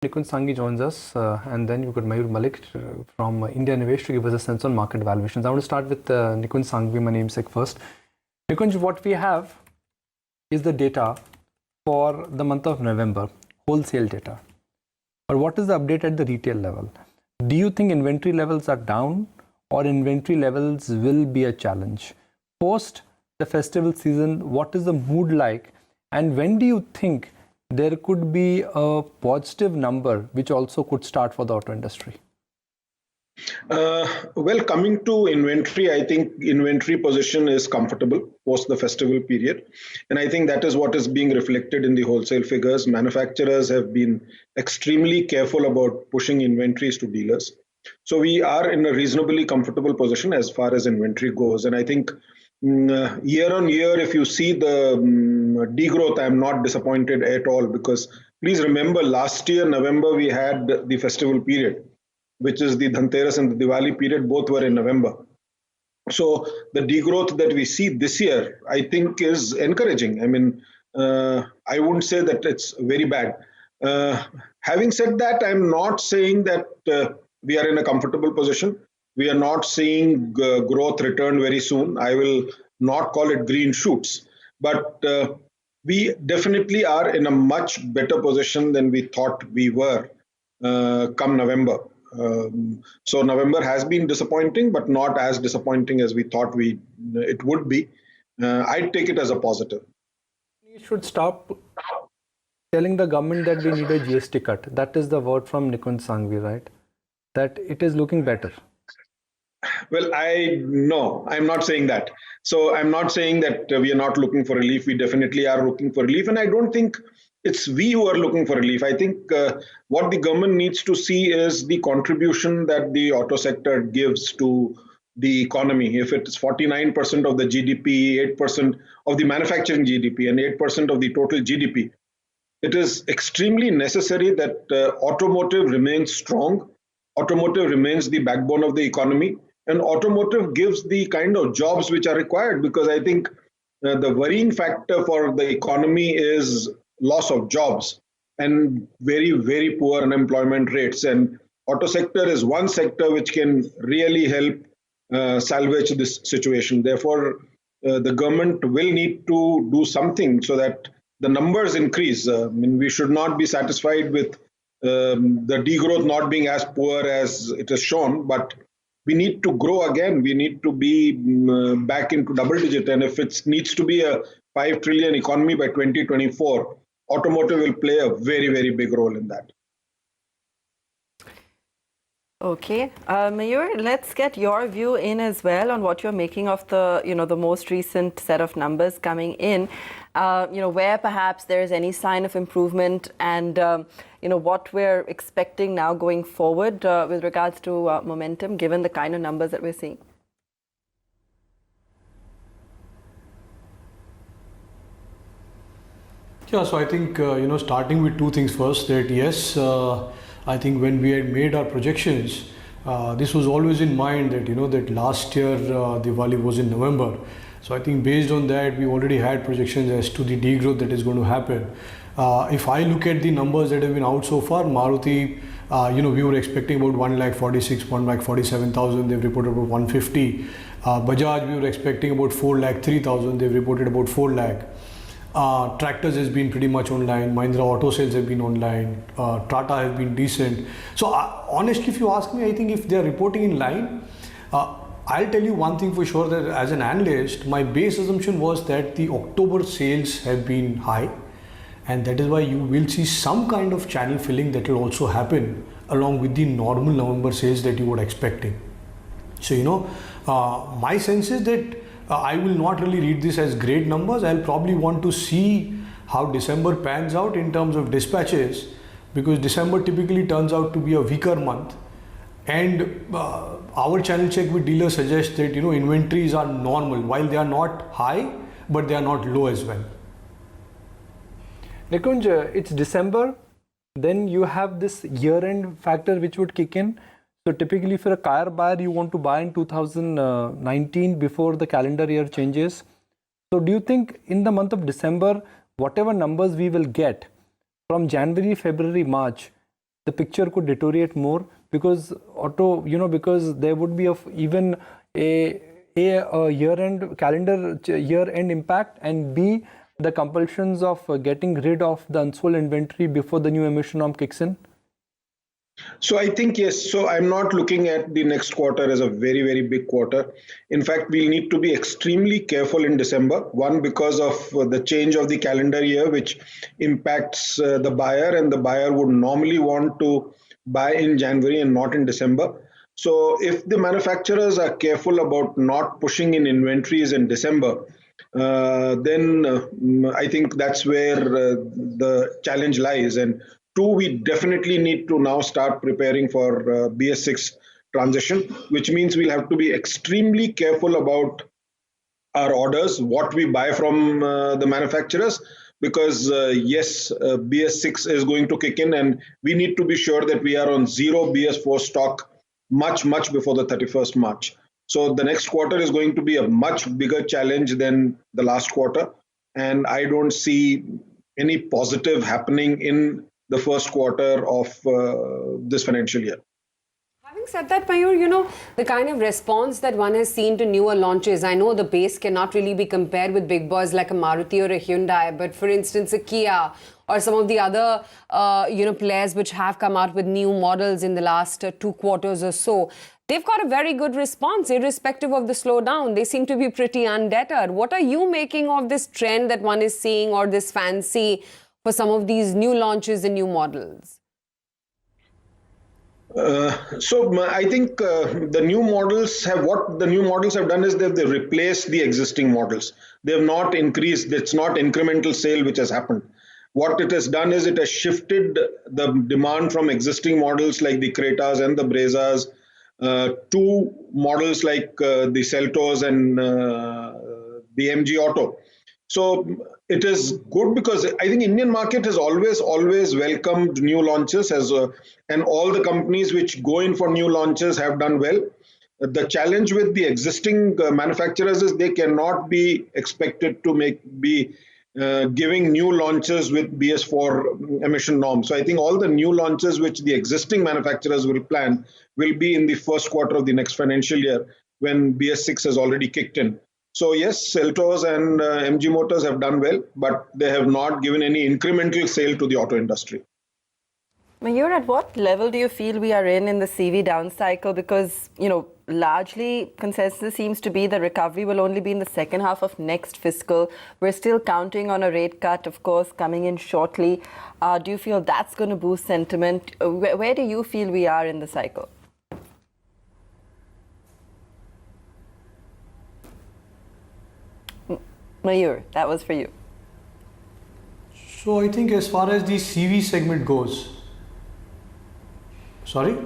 Nikunj Sanghi joins us, and then you've got Mayur Malik from Indianivesh to give us a sense on market valuations. I want to start with Nikunj Sanghi, my namesake, first. Nikunj, what we have is the data for the month of November, wholesale data. But what is the update at the retail level? Do you think inventory levels are down or inventory levels will be a challenge? Post the festival season, what is the mood like? And when do you think there could be a positive number which also could start for the auto industry? Well, coming to inventory, I think inventory position is comfortable post the festival period. And I think that is what is being reflected in the wholesale figures. Manufacturers have been extremely careful about pushing inventories to dealers. So we are in a reasonably comfortable position as far as inventory goes. And I think year on year, if you see the degrowth, I'm not disappointed at all, because please remember last year, November, we had the festival period, which is the Dhanteras and the Diwali period, both were in November. So the degrowth that we see this year, I think, is encouraging. I mean, I wouldn't say that it's very bad. Having said that, I'm not saying that we are in a comfortable position. We are not seeing growth return very soon. I will not call it green shoots, but we definitely are in a much better position than we thought we were come November. So November has been disappointing, but not as disappointing as we thought it would be. I'd take it as a positive. You should stop telling the government that we need a GST cut. That is the word from Nikunj Sanghi, right? That it is looking better. Well, I'm not saying that. So I'm not saying that we are not looking for relief. We definitely are looking for relief. And I don't think it's we who are looking for relief. I think what the government needs to see is the contribution that the auto sector gives to the economy. If it's 49% of the GDP, 8% of the manufacturing GDP, and 8% of the total GDP, it is extremely necessary that automotive remains strong. Automotive remains the backbone of the economy, and automotive gives the kind of jobs which are required, because I think the worrying factor for the economy is loss of jobs and very, very poor unemployment rates. And auto sector is one sector which can really help salvage this situation. Therefore, the government will need to do something so that the numbers increase. I mean, we should not be satisfied with the degrowth not being as poor as it is shown, but we need to grow again. We need to be back into double digit. And if it needs to be a 5 trillion economy by 2024, automotive will play a very, very big role in that. Okay, Mayur, let's get your view in as well on what you're making of the, the most recent set of numbers coming in. Where perhaps there is any sign of improvement, and what we're expecting now going forward with regards to momentum, given the kind of numbers that we're seeing. Yeah, so I think starting with two things first. That yes. I think when we had made our projections, this was always in mind that that last year Diwali was in November. So I think based on that, we already had projections as to the degrowth that is going to happen. If I look at the numbers that have been out so far, Maruti, we were expecting about 1,46,000, 1,47,000. They've reported about 150. Bajaj, we were expecting about 4,03,000. They've reported about 4 lakh. Tractors has been pretty much online. Mahindra Auto Sales have been online. Tata have been decent. So honestly, if you ask me, I think if they are reporting in line, I'll tell you one thing for sure, that as an analyst, my base assumption was that the October sales have been high, and that is why you will see some kind of channel filling that will also happen along with the normal November sales that you were expecting. So my sense is that I will not really read this as great numbers. I'll probably want to see how December pans out in terms of dispatches, because December typically turns out to be a weaker month. And our channel check with dealers suggests that inventories are normal, while they are not high, but they are not low as well. Nikunj, it's December, then you have this year-end factor which would kick in. So typically for a car buyer, you want to buy in 2019 before the calendar year changes. So do you think in the month of December, whatever numbers we will get from January, February, March, the picture could deteriorate more, because auto, because there would be even a year-end calendar year-end impact, and B, the compulsions of getting rid of the unsold inventory before the new emission norm kicks in? So I think yes. So I'm not looking at the next quarter as a very, very big quarter. In fact, we'll need to be extremely careful in December. One, because of the change of the calendar year, which impacts the buyer, and the buyer would normally want to buy in January and not in December. So if the manufacturers are careful about not pushing in inventories in December, then I think that's where the challenge lies. And two, we definitely need to now start preparing for BS6 transition, which means we'll have to be extremely careful about our orders, what we buy from the manufacturers, because yes, BS6 is going to kick in, and we need to be sure that we are on zero BS4 stock much before the 31st March. So the next quarter is going to be a much bigger challenge than the last quarter, and I don't see any positive happening in the first quarter of this financial year. Having said that, Mayur, the kind of response that one has seen to newer launches, I know the base cannot really be compared with big boys like a Maruti or a Hyundai, but for instance, a Kia or some of the other, players which have come out with new models in the last 2 quarters or so, they've got a very good response, irrespective of the slowdown. They seem to be pretty undeterred. What are you making of this trend that one is seeing, or this fancy for some of these new launches and new models? So I think the new models have done is they've replaced the existing models. They have not increased. It's not incremental sale which has happened. What it has done is it has shifted the demand from existing models like the Cretas and the Brezas to models like the Seltos and the MG Auto. So it is good, because I think Indian market has always welcomed new launches, and all the companies which go in for new launches have done well. The challenge with the existing manufacturers is they cannot be expected to be giving new launches with BS4 emission norms. So I think all the new launches which the existing manufacturers will plan will be in the first quarter of the next financial year, when BS6 has already kicked in. So yes, Seltos and MG Motors have done well, but they have not given any incremental sale to the auto industry. Mayur, at what level do you feel we are in the CV down cycle? Because, largely consensus seems to be the recovery will only be in the second half of next fiscal. We're still counting on a rate cut, of course, coming in shortly. Do you feel that's going to boost sentiment? Where do you feel we are in the cycle? Mayur, that was for you. So I think as far as the CV segment goes, sorry?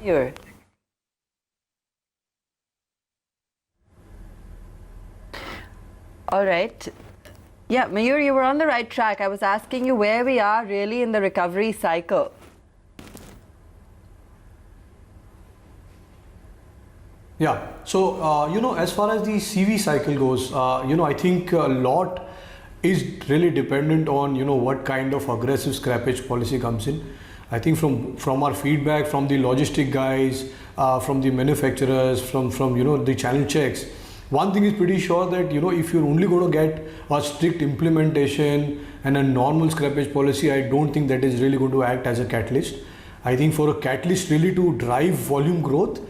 Mayur. All right. Yeah, Mayur, you were on the right track. I was asking you where we are really in the recovery cycle. Yeah, so as far as the CV cycle goes, I think a lot is really dependent on what kind of aggressive scrappage policy comes in. I think from our feedback from the logistic guys, from the manufacturers, from the channel checks, one thing is pretty sure that if you're only going to get a strict implementation and a normal scrappage policy, I don't think that is really going to act as a catalyst. I think for a catalyst really to drive volume growth,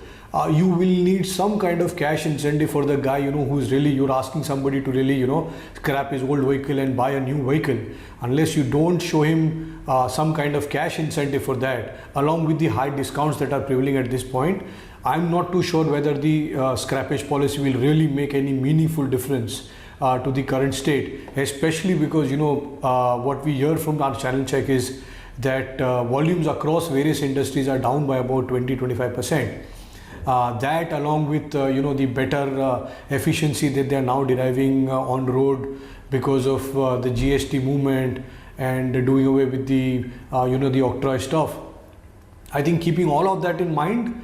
you will need some kind of cash incentive for the guy, who's really, you're asking somebody to really, scrap his old vehicle and buy a new vehicle. Unless you don't show him some kind of cash incentive for that, along with the high discounts that are prevailing at this point, I'm not too sure whether the scrappage policy will really make any meaningful difference to the current state, especially because, what we hear from our channel check is that volumes across various industries are down by about 20-25%. That along with the better efficiency that they are now deriving on road because of the GST movement and doing away with the the octroi stuff. I think keeping all of that in mind,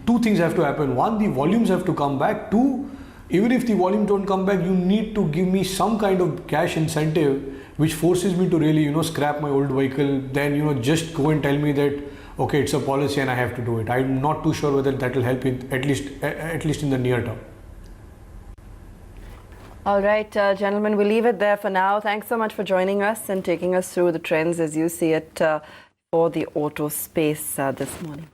two things have to happen. One, the volumes have to come back. Two, even if the volume don't come back, you need to give me some kind of cash incentive which forces me to really, scrap my old vehicle, then, just go and tell me that, okay, it's a policy and I have to do it. I'm not too sure whether that will help in, at least in the near term. All right, gentlemen, we'll leave it there for now. Thanks so much for joining us and taking us through the trends as you see it for the auto space this morning.